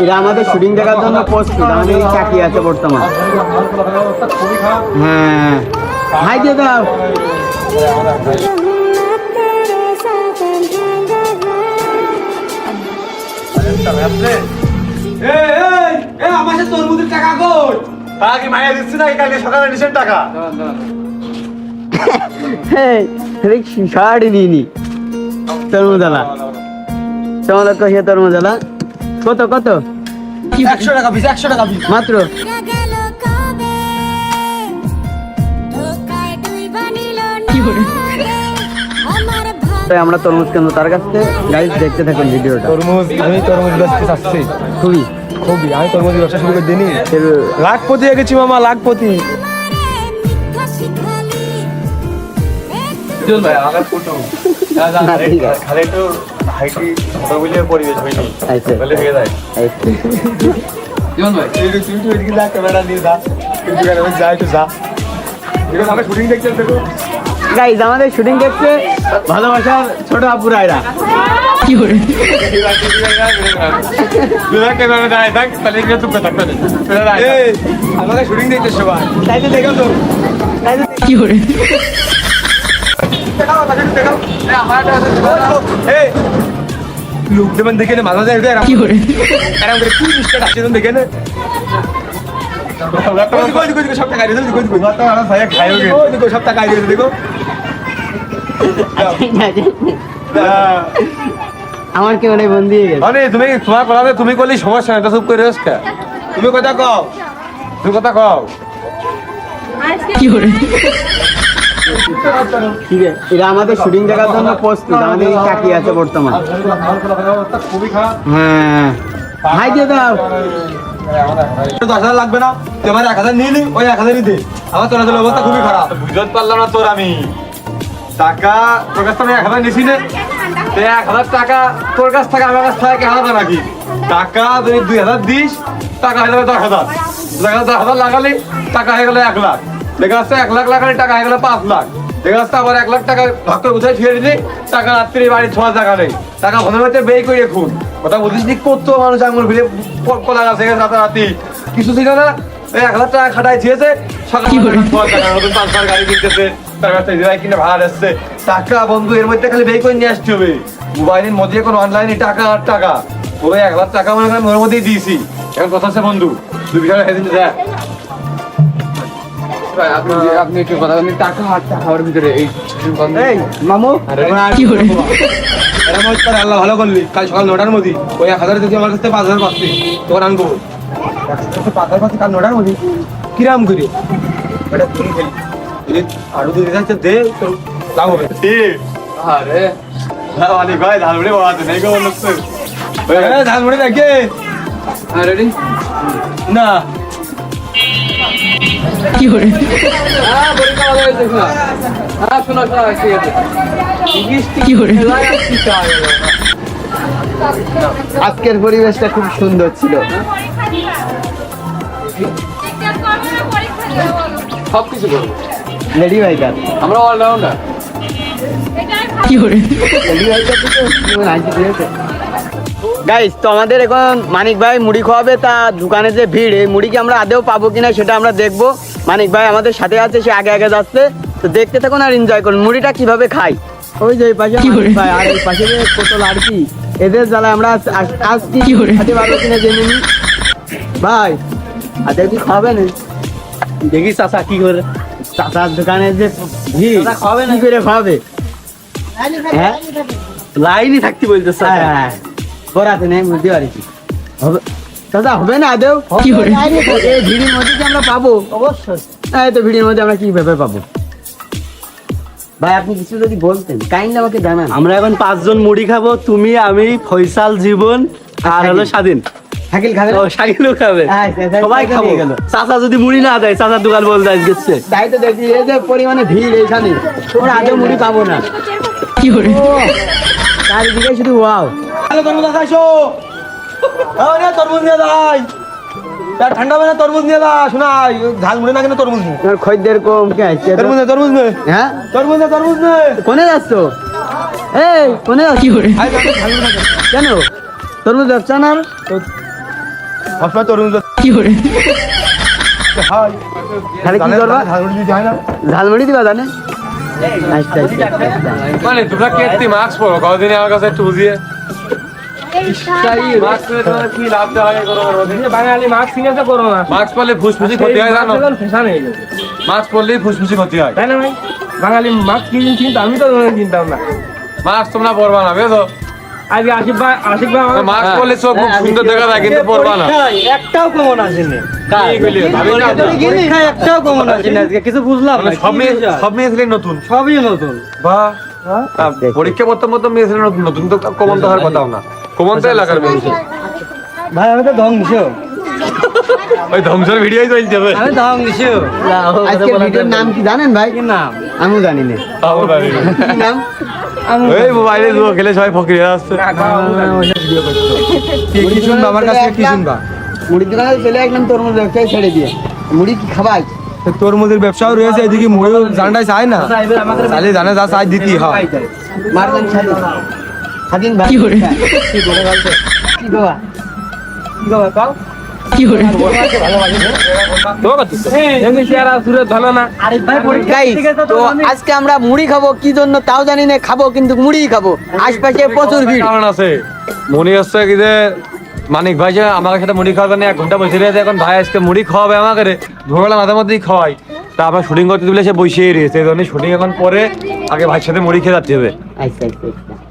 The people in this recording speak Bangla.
এরা আমাদের শুটিং দেখার জন্য প্রস্তুত, আমাদের এই চাকরি আছে বর্তমান। হ্যাঁ হাই দিয়ে দাও। আমার তরমুজের টাকা কই? টাকা কি মাইয়া দিচ্ছি না? কালকে সকালে নিছেন টাকা। শাড়ি নিয়ে নি তরমুজালা, তোমাদের কহিয়ে তরমুজালা কত কত? 100 টাকা পিস, 100 টাকা পিস মাত্র। আমরা তরমুজ কেন তার কাছ থেকে গাইজ দেখতে থাকুন ভিডিওটা। আমি তরমুজ ব্যবসা চাচ্ছি খুবই খুবই। আমি তরমুজ ব্যবসা শুরু করে দিনি, লাখপতি হয়ে গেছি মামা, লাখপতি। ভাই আমার ফটো খালি একটু হাইটি বলে পরিবেশ হয়নি, বলে হয়ে যায়। ভাই তুই তো এদিকে যা, ক্যামেরা নিয়ে যা, কিন্তু যা একটু যা। দেখো আমরা শুটিং দেখতে দেখো গাইজ, আমাদের শুটিং দেখছে ভালোবাসার ছোট আপুরা এরা। কি করে আমাকে শুটিং দেখতে সবাই তাই তো দেখো তো, কি করে লোক দেবেন দেখে নে, মাঝে মাঝে কি করে এরকম করে কি মিস্টার আসছে দেখে নে। সব টাকা দিয়ে দেখো, সব টাকা দিয়ে দেখো। আমার কেউ নেই, বন্দি হয়ে গেছে। মানে তুমি তোমার কথা তুমি করলে সমস্যা নাই, চুপ করে রয়েছ। তুমি কথা কও, তুমি কথা কও। কি করে এরা আমাদের শুটিং দেখার জন্য প্রস্তুত, আমাদের এই চাকরি আছে বর্তমান। হ্যাঁ হাই দিয়ে দাও। 10,000 লাগবে না, তোমার 1,000 নিয়ে নি, ওই 1,000 দে। আমার তোর অবস্থা খুবই খারাপ, বুঝতে পারলাম না তোর। আমি টাকা তোর কাছ থেকে 1,000 নিছি না, 1,000 টাকা তোর কাছ থেকে আমার কাছ থেকে আলাদা নাকি? টাকা যদি 2,000 দিস, টাকা হয়ে যাবে 10,000। 10,000 লাগালি টাকা হয়ে গেল 1 লাখ। দেখা যাচ্ছে 1 লাখ লাগালি টাকা হয়ে গেল 5 লাখ। দেখা যাচ্ছে আবার 1 লাখ টাকা ভাগ্য কোথায় ছিঁড়ে দিলি, টাকা রাত্রি বাড়ি ছোঁয়া টাকা নেই, টাকা ভনের মধ্যে বেই করে খুন। কথা বুঝিস নি? করতো মানুষ আঙুল ভিড়ে কলা গাছ থেকে রাতারাতি কিছু ছিল না। 1,000 টাকা খাটাই ছিয়েছে, সকালে টাকা নতুন পাঁচবার গাড়ি কিনতেছে, তার কাছ থেকে কিনে ভাড়া আসছে। টাকা বন্ধু এর মধ্যে খালি বেই করে নিয়ে আসতে হবে। মোবাইলের মধ্যে এখন অনলাইনে টাকা আর টাকা, ওই 1,000 টাকা মনে করেন ওর মধ্যেই দিয়েছি। এখন কথা আছে বন্ধু, 2 বিঘা হেদিন দেখ। আপনি একটু কথা বলেন, টাকা আর টাকার ভিতরে এই মামু কি করে আল্লাহ ভালো করলি। কাল সকাল 9টার মধ্যে ওই 1,000 যদি আমার কাছে 5,000 পাচ্ছি, তখন আনবো 5,000 পাচ্ছি কাল 9টার মধ্যে। কিরাম করি আরো 2 দিন দে তো লাভ হবে। আরে আলি ভাই ধানমুড়ি বাবা নেই গো লোকছে, ধানমুড়ি দেখে রেডি না কি করে কি করে। আজকের পরিবেশটা খুব সুন্দর ছিল। সবকিছু করবো লেডি ভাইকার, আমরা অলরাউন্ডার। কি করে গাইস, তো আমাদের এখন মানিক ভাই মুড়ি খাওয়াবে। তা দোকানে যে ভিড়, এই মুড়ি কি আমরা আদেও পাবো কিনা সেটা আমরা দেখবো। মানিক ভাই আমাদের সাথে আছে, সে আগে আগে যাচ্ছে। তো দেখতে থাকুন আর এনজয় করুন মুড়িটা কিভাবে খাই। ওই যে এই পাশে মানিক ভাই, আর এই পাশে যে কোতল আর কি, এদের জ্বালায় আমরা আজ কি খেতে পারবো কিনা জেনে নি। ভাই আদে কি খাবে না? দেখি চাচা কি করে, চাচার দোকানে যে ভিড় খাবে না, কি করে খাবে? হ্যাঁ লাইনই থাকতে বলতেছে। হ্যাঁ করাতে নেই বুঝতে পারছি। হবে দাদা, হবে না আদেও কি করে এই ভিড়ের মধ্যে কি আমরা পাবো? অবশ্যই এই তো ভিড়ের মধ্যে আমরা কিভাবে পাবো? ভাই আপনি কিছু যদি বলতেন কাইন্ডলি আমাকে জানান। আমরা এখন 5 জন মুড়ি খাবো, তুমি, আমি, ফয়সাল, জীবন আর হলো স্বাধীন। শাকিল খাবে? ও শাকিলও খাবে, সবাই খাবো। চাচা যদি মুড়ি না দেয়, চাচার দোকান বলতে গেছে। তাই তো দেখি এই যে পরিমাণে ভিড় এইখানে, ওরা আদেও মুড়ি পাবো না। কি করে চারিদিকে শুধু ওয়াও। হ্যালো তরমুজ খাইছো? আরে তরমুজ নিয়ে যাই, ঠান্ডা হবে না, তরমুজ নিয়ে যা। শোনা ঝালমুড়ি না কেন তরমুজ নে, তোর খদ্দের কম কে আছে? তরমুজ নে, তরমুজ নে। হ্যাঁ তরমুজ নে, তরমুজ নে। কোনে যাচ্ছ? এই কোনে যাচ্ছ? কি করে কেন তরমুজ ব্যবসা না আর? সবসময় তরুণ তাহলে কি করবা? ঝালমুড়ি দিবা জানে? আচ্ছা, আচ্ছা, আচ্ছা। মানে তোমরা কেটে মাস্ক পরো কদিন আমার কাছে একটু বুঝিয়ে মাস্ক পরে তোমার কি লাভ দেওয়া হয় বাঙালি মাস্ক কিনে তো করো না মাস্ক পরলে ফুসফুসি ক্ষতি হয় জানো ফ্যাশন হয়ে গেছে মাস্ক পরলেই ফুসফুসি ক্ষতি হয় তাই না ভাই বাঙালি মাস্ক কিনছি কিন্তু আমি তো কিনতাম না মাস্ক তোমরা পরবা না বুঝো আজকে আশিক ভাই আমার মাস্ক পরলে চোখ খুব সুন্দর দেখা যায় কিন্তু পরবা না একটাও কমন আসেনি কি কইলি? ভাবি না তো? পরীক্ষায় একটাও কমন আসেনি আজকে কিছু বুঝলাম না সব মেয়ে ছিলেন নতুন সবই নতুন বাহ পরীক্ষা প্রথম মেয়ে ছিলেন নতুন নতুন তো কমন তো হওয়ার কথাও না কমন তো এলাকার মেয়ে ভাই আমি তো ধ্বংস ওই ধ্বংসের ভিডিওই চলছে ভাই আমি ধ্বংস আজকে ভিডিওর নাম কি জানেন ভাই? কি নাম আমিও জানি না। তাও জানি না। কি নাম? এই মোবাইলে জুয়া খেলে সবাই ফকির হয়ে আসছে কি শুনবা আমার কাছে কি শুনবা? মুড়ির দোকানে চলে একদম তরমুজ ব্যবসায় ছেড়ে দিয়ে মুড়ি কি খাবাই? তরমুজের ব্যবসাও রয়েছে এদিকে মুড়িও জানটাই চায় না তাহলে জানে যা চাই দিতে হয় মারলেন স্বাধীন ভাই কি করে কি বাবা কি বাবা কাও Guys, তো আজকে আমরা মুড়ি খাবো কি জন্য তাও জানি না, খাবো কিন্তু মুড়ি খাবো। আশপাশে প্রচুর ভিড়। কারণ আছে মনে হচ্ছে কি যে মানিক ভাই যে আমার সাথে মুড়ি খাওয়ার জন্য 1 ঘন্টা বসে রয়েছে এখন ভাই আজকে মুড়ি খাওয়াবে আমাকে ভোরবেলা মাঝে মধ্যেই খাওয়াই তা আবার শুটিং করতে দিলে সে বসেই রয়েছে এই জন্য শুটিং এখন পরে আগে ভাইয়ের সাথে মুড়ি খেয়ে যাচ্ছে হবে আচ্ছা আচ্ছা আচ্ছা